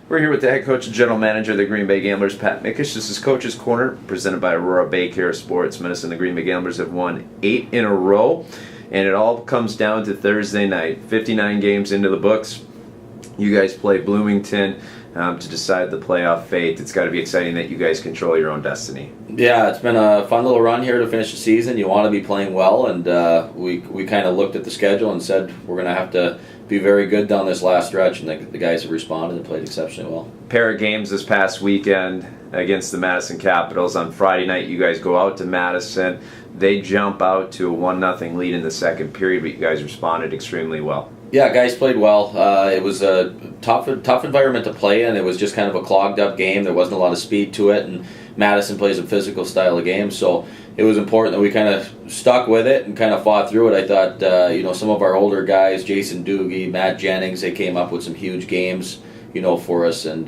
We're here with the head coach and general manager of the Green Bay Gamblers, Pat Mickish. This is Coach's Corner, presented by Aurora BayCare Sports Medicine. The Green Bay Gamblers have won 8 in a row, and it all comes down to Thursday night. 59 games into the books. You guys play Bloomington to decide the playoff fate. It's got to be exciting that you guys control your own destiny. Yeah, it's been a fun little run here to finish the season. You want to be playing well, and we kind of looked at the schedule and said we're going to have to be very good down this last stretch, and the guys have responded and played exceptionally well. Pair of games this past weekend against the Madison Capitals. On Friday night, you guys go out to Madison. They jump out to a 1-0 lead in the second period, but you guys responded extremely well. Yeah, guys played well. It was a tough environment to play in. It was just kind of a clogged up game. There wasn't a lot of speed to it, and Madison plays a physical style of game, so it was important that we kind of stuck with it and kind of fought through it. I thought, some of our older guys, Jason Doogie, Matt Jennings, they came up with some huge games, for us, and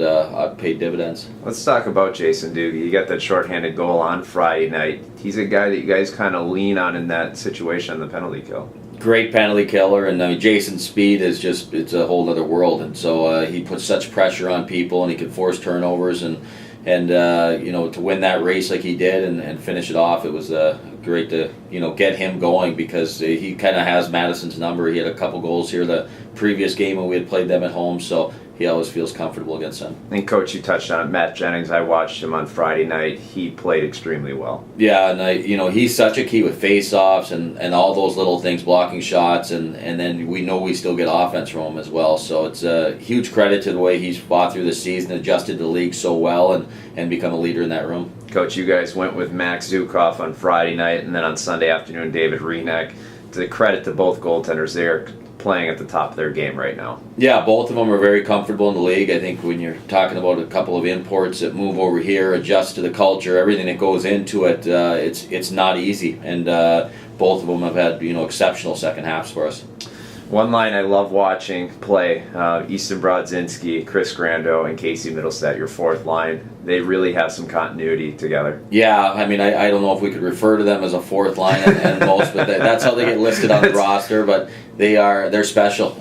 paid dividends. Let's talk about Jason Doogie. You got that shorthanded goal on Friday night. He's a guy that you guys kind of lean on in that situation on the penalty kill. Great penalty killer, and Jason's speed is it's a whole other world, and so he puts such pressure on people, and he can force turnovers, and to win that race like he did and finish it off, it was great to get him going, because he kind of has Madison's number. He had a couple goals here the previous game when we had played them at home, so he always feels comfortable against them. And Coach, you touched on it, Matt Jennings. I watched him on Friday night. He played extremely well. Yeah, and he's such a key with face-offs and all those little things, blocking shots, and then we still get offense from him as well. So it's a huge credit to the way he's fought through the season, adjusted to the league so well, and become a leader in that room. Coach, you guys went with Max Zukov on Friday night, and then on Sunday afternoon, David Renek. To credit to both goaltenders, they're playing at the top of their game right now. Yeah, both of them are very comfortable in the league. I think when you're talking about a couple of imports that move over here, adjust to the culture, everything that goes into it, it's not easy. And both of them have had exceptional second halves for us. One line I love watching play, Easton Brodzinski, Chris Grando, and Casey Middlestat, your fourth line. They really have some continuity together. Yeah, I don't know if we could refer to them as a fourth line and most, but that's how they get listed on the roster. But they're special.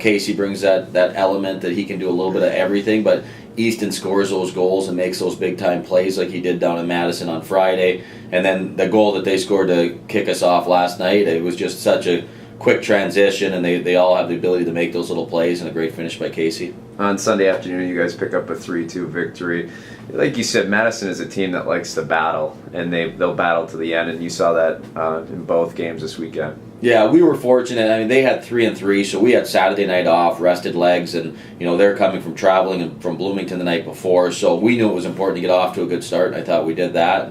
Casey brings that element that he can do a little bit of everything, but Easton scores those goals and makes those big-time plays like he did down in Madison on Friday. And then the goal that they scored to kick us off last night, it was just such a quick transition, and they all have the ability to make those little plays, and a great finish by Casey. On Sunday afternoon, you guys pick up a 3-2 victory. Like you said, Madison is a team that likes to battle, and they'll battle to the end, and you saw that in both games this weekend. Yeah, we were fortunate. They had 3-3, so we had Saturday night off, rested legs, and they're coming from traveling and from Bloomington the night before, so we knew it was important to get off to a good start, and I thought we did that.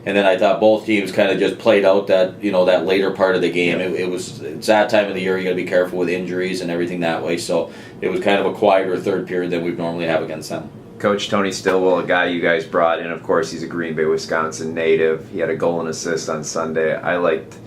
And then I thought both teams kind of just played out that that later part of the game. It's that time of the year, you got to be careful with injuries and everything that way. So it was kind of a quieter third period than we'd normally have against them. Coach Tony Stillwell, a guy you guys brought in, of course, he's a Green Bay, Wisconsin native. He had a goal and assist on Sunday. I liked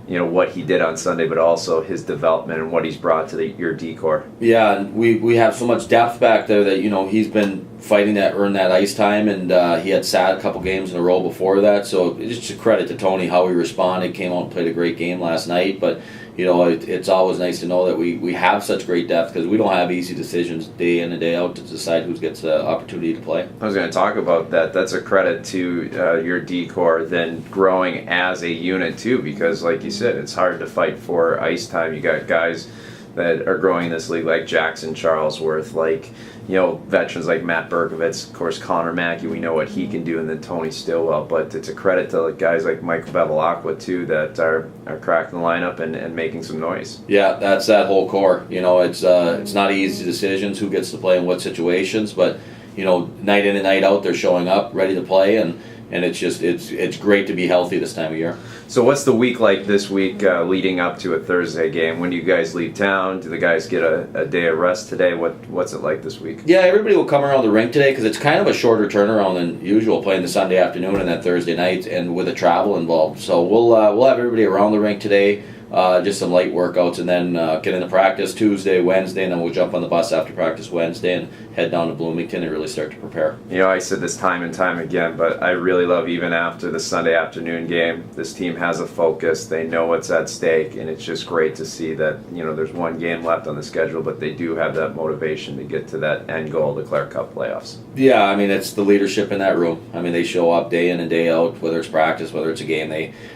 what he did on Sunday, but also his development and what he's brought to your D-core. Yeah, and we have so much depth back there that he's been fighting to earn that ice time, and he had sat a couple games in a row before that. So it's just a credit to Tony how he responded, came out and played a great game last night. But it's always nice to know that we have such great depth, because we don't have easy decisions day in and day out to decide who gets the opportunity to play. I was going to talk about that. That's a credit to your D-core then growing as a unit too, because like you said, it's hard to fight for ice time. You got guys that are growing in this league like Jackson Charlesworth, like veterans like Matt Berkovitz, of course Connor Mackey, we know what he can do, and then Tony Stillwell. But it's a credit to guys like Mike Bevilacqua too that are cracking the lineup and making some noise. Yeah, that's that whole core. It's not easy decisions who gets to play in what situations, but night in and night out they're showing up ready to play, and it's great to be healthy this time of year. So what's the week like this week leading up to a Thursday game? When do you guys leave town? Do the guys get a day of rest today? What's it like this week? Yeah, everybody will come around the rink today, because it's kind of a shorter turnaround than usual, playing the Sunday afternoon and then Thursday night, and with the travel involved. So we'll have everybody around the rink today. just some light workouts, and then get into practice Tuesday, Wednesday, and then we'll jump on the bus after practice Wednesday and head down to Bloomington and really start to prepare. You know, I said this time and time again, but I really love even after the Sunday afternoon game, this team has a focus. They know what's at stake, and it's just great to see that, you know, there's one game left on the schedule, but they do have that motivation to get to that end goal, the Clare Cup playoffs. Yeah, I mean, it's the leadership in that room. I mean, they show up day in and day out, whether it's practice, whether it's a game.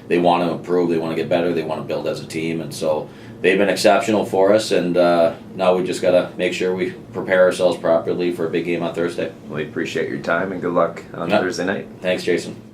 They want to improve, they want to get better, they want to build as a team, and so they've been exceptional for us, and now we just got to make sure we prepare ourselves properly for a big game on Thursday. We appreciate your time, and good luck on Thursday night. Thanks, Jason.